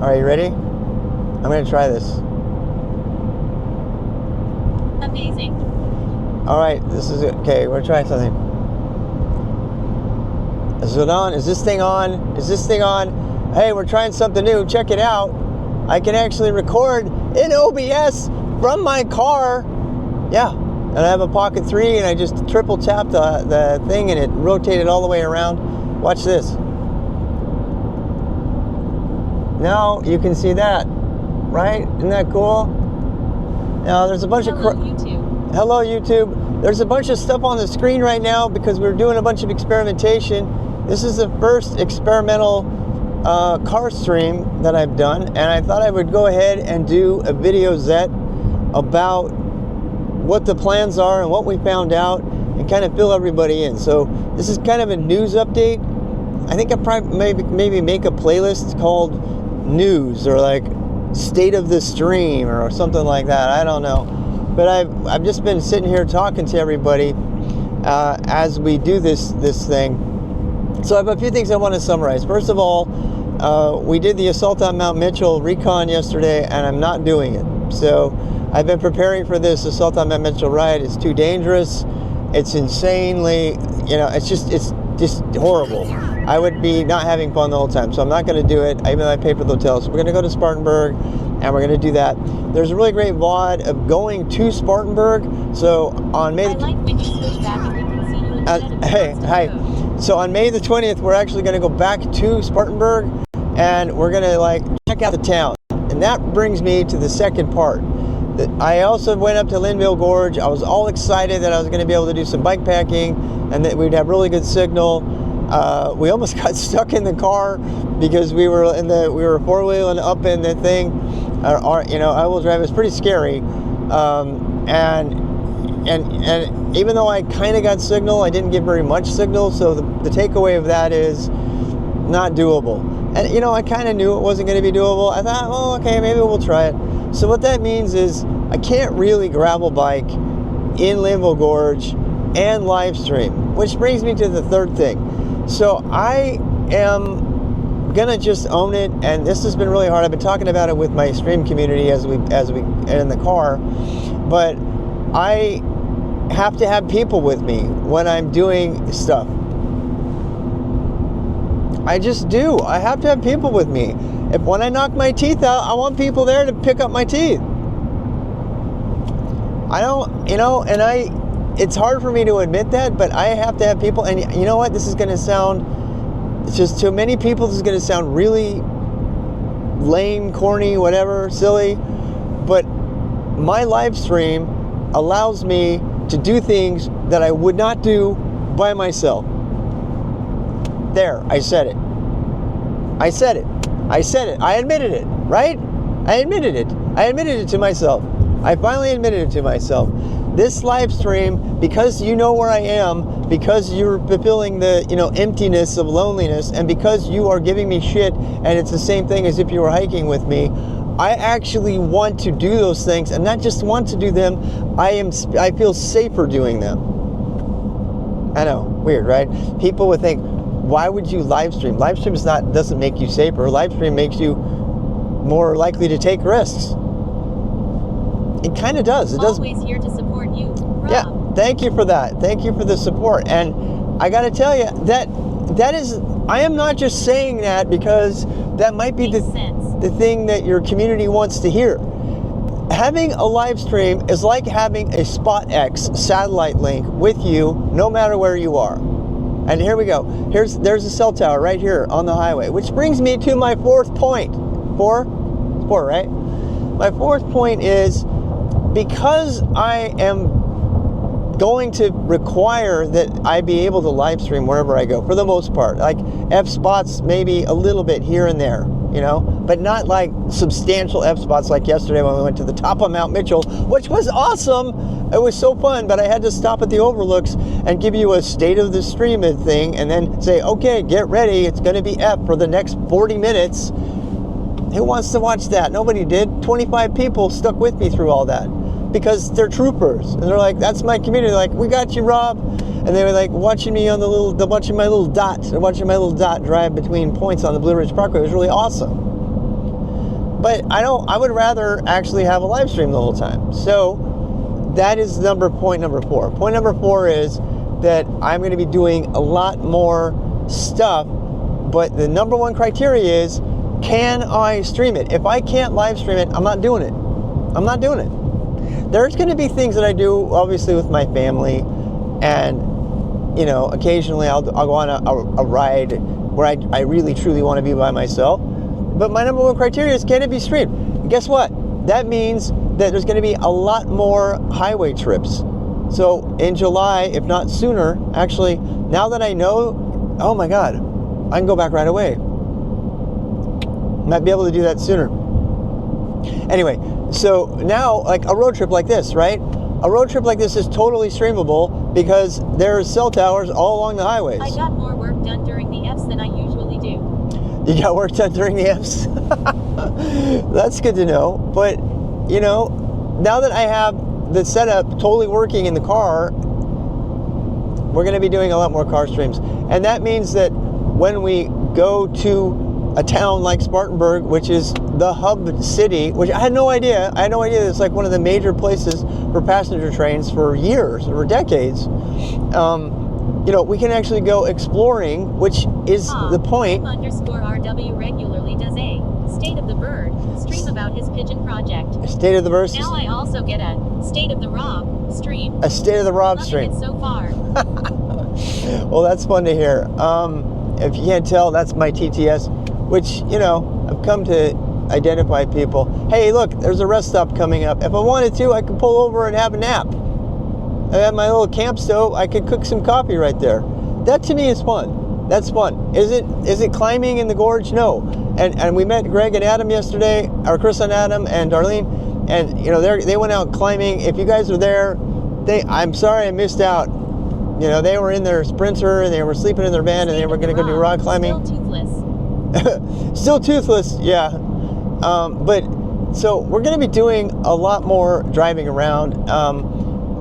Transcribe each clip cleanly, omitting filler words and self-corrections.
Are you ready? I'm going to try this. Amazing. All right, this is it. Okay, we're trying something. Is it on? Is this thing on? Is this thing on? Hey, we're trying something new. Check it out. I can actually record in OBS from my car. Yeah, and I have a Pocket 3, and I just triple tapped the thing, and it rotated all the way around. Watch this. Now you can see that, right? Isn't that cool? Now there's a bunch of YouTube. Hello YouTube. There's a bunch of stuff on the screen right now because we're doing a bunch of experimentation. This is the first experimental car stream that I've done, and I thought I would go ahead and do a video Zet about what the plans are and what we found out and kind of fill everybody in. So this is kind of a news update. I think I probably maybe make a playlist called news or like state of the stream or something like that. I don't know, but I've just been sitting here talking to everybody as we do this thing. So I have a few things I want to summarize. First of all, we did the assault on Mount Mitchell recon yesterday, and I'm not doing it. So I've been preparing for this assault on Mount Mitchell ride. It's too dangerous. It's insanely, it's just horrible. I would be not having fun the whole time, so I'm not going to do it, even though I paid for the hotel. So we're going to go to Spartanburg, and we're going to do that. There's a really great VOD of going to Spartanburg. So on May... I like when you switch back and we can see you instead of Hey. So on May the 20th, we're actually going to go back to Spartanburg, and we're going to check out the town. And that brings me to the second part. I also went up to Linville Gorge. I was all excited that I was going to be able to do some bike packing and that we'd have really good signal. We almost got stuck in the car because we were four-wheeling up in the thing. I-wheel drive. It was pretty scary. And even though I kind of got signal, I didn't get very much signal. So the takeaway of that is not doable. And I kind of knew it wasn't going to be doable. I thought, oh, okay, maybe we'll try it. So what that means is I can't really gravel bike in Linville Gorge and live stream, which brings me to the third thing. So I am gonna just own it, and this has been really hard. I've been talking about it with my stream community as we in the car, but I have to have people with me when I'm doing stuff. I just do. I have to have people with me. When I knock my teeth out, I want people there to pick up my teeth. I don't, it's hard for me to admit that, but I have to have people. And you know what? This is going to sound, it's just to many people, this is going to sound really lame, corny, whatever, silly. But my live stream allows me to do things that I would not do by myself. There, I said it. I said it. I said it. I admitted it, right? I admitted it. I admitted it to myself. I finally admitted it to myself. This live stream, because you know where I am, because you're fulfilling the, emptiness of loneliness, and because you are giving me shit, and it's the same thing as if you were hiking with me, I actually want to do those things, and not just want to do them, I feel safer doing them. I know, weird, right? People would think, why would you live stream? Live stream doesn't make you safer. Live stream makes you more likely to take risks. It kind of does. It does. Always here to support you, Rob. Yeah, thank you for that. Thank you for the support. And I got to tell you that is, I am not just saying that because that might be the thing that your community wants to hear. Having a live stream is like having a SpotX satellite link with you no matter where you are. And here we go. There's a cell tower right here on the highway, which brings me to my fourth point. Four, right? My fourth point is, because I am going to require that I be able to live stream wherever I go, for the most part. Like F-spots, maybe a little bit here and there, but not like substantial F-spots like yesterday when we went to the top of Mount Mitchell, which was awesome. It was so fun, but I had to stop at the overlooks and give you a state of the stream thing and then say, okay, get ready. It's going to be F for the next 40 minutes. Who wants to watch that? Nobody did. 25 people stuck with me through all that because they're troopers. And they're like, that's my community. They're like, we got you, Rob. And they were like watching me on watching my little dot. They're watching my little dot drive between points on the Blue Ridge Parkway. It was really awesome. But I would rather actually have a live stream the whole time. So that is point number 4. Point number 4 is that I'm going to be doing a lot more stuff, but the number one criteria is, can I stream it? If I can't live stream it, I'm not doing it. I'm not doing it. There's going to be things that I do, obviously, with my family, and, you know, occasionally I'll go on a ride where I really, truly want to be by myself. But my number one criteria is, can it be streamed? And guess what? That means that there's going to be a lot more highway trips. So in July, if not sooner, actually, now that I know, oh my God, I can go back right away. Might be able to do that sooner. Anyway, so now, like a road trip like this, right? A road trip like this is totally streamable because there's cell towers all along the highways. I got more work done during the Fs than I usually do. You got work done during the Fs? That's good to know. But, you know, now that I have the setup totally working in the car, we're going to be doing a lot more car streams. And that means that when we go to a town like Spartanburg, which is the hub city, which I had no idea. I had no idea it's like one of the major places for passenger trains for years or decades. You know, we can actually go exploring, which is the point. _RW regularly does a State of the Bird stream about his pigeon project. State of the Bird. Now I also get a State of the Rob stream. A State of the Rob Loving stream. it so far. Well, that's fun to hear. If you can't tell, that's my TTS, which, you know, I've come to identify people. Hey, look, there's a rest stop coming up. If I wanted to, I could pull over and have a nap. I have my little camp stove. I could cook some coffee right there. That to me is fun. That's fun. Is it climbing in the gorge? No. And we met Greg and Adam yesterday, or Chris and Adam and Darlene, and you know they went out climbing. If you guys were there, I'm sorry I missed out. You know, they were in their Sprinter and they were sleeping in their van and they were going to go do rock climbing. Still toothless. Still toothless, yeah. But so we're going to be doing a lot more driving around.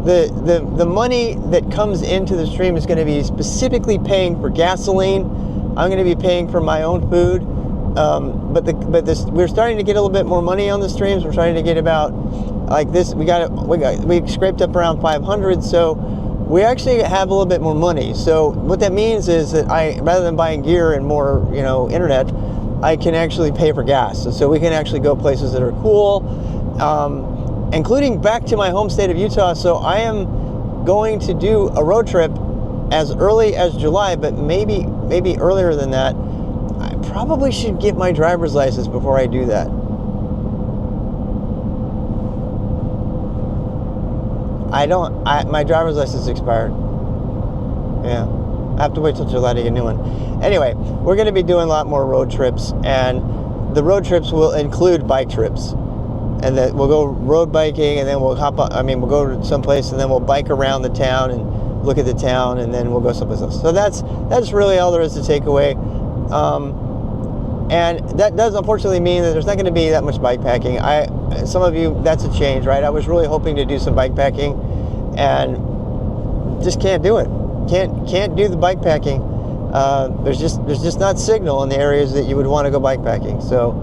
The money that comes into the stream is going to be specifically paying for gasoline. I'm going to be paying for my own food. We're starting to get a little bit more money on the streams. We're trying to get about like this. We scraped up around 500. So we actually have a little bit more money. So what that means is that rather than buying gear and more, you know, internet, I can actually pay for gas. So we can actually go places that are cool. Including back to my home state of Utah. So I am going to do a road trip as early as July, but maybe earlier than that. I probably should get my driver's license before I do that. My driver's license expired. Yeah, I have to wait till July to get a new one. Anyway, we're going to be doing a lot more road trips, and the road trips will include bike trips. And then we'll go road biking, and then we'll we'll go to someplace, and then we'll bike around the town and look at the town, and then we'll go someplace else. So that's really all there is to take away. And that does unfortunately mean that there's not going to be that much bike packing. Some of you, that's a change, right? I was really hoping to do some bike packing, and just can't do it. Can't do the bike packing. There's just not signal in the areas that you would want to go bike packing. So.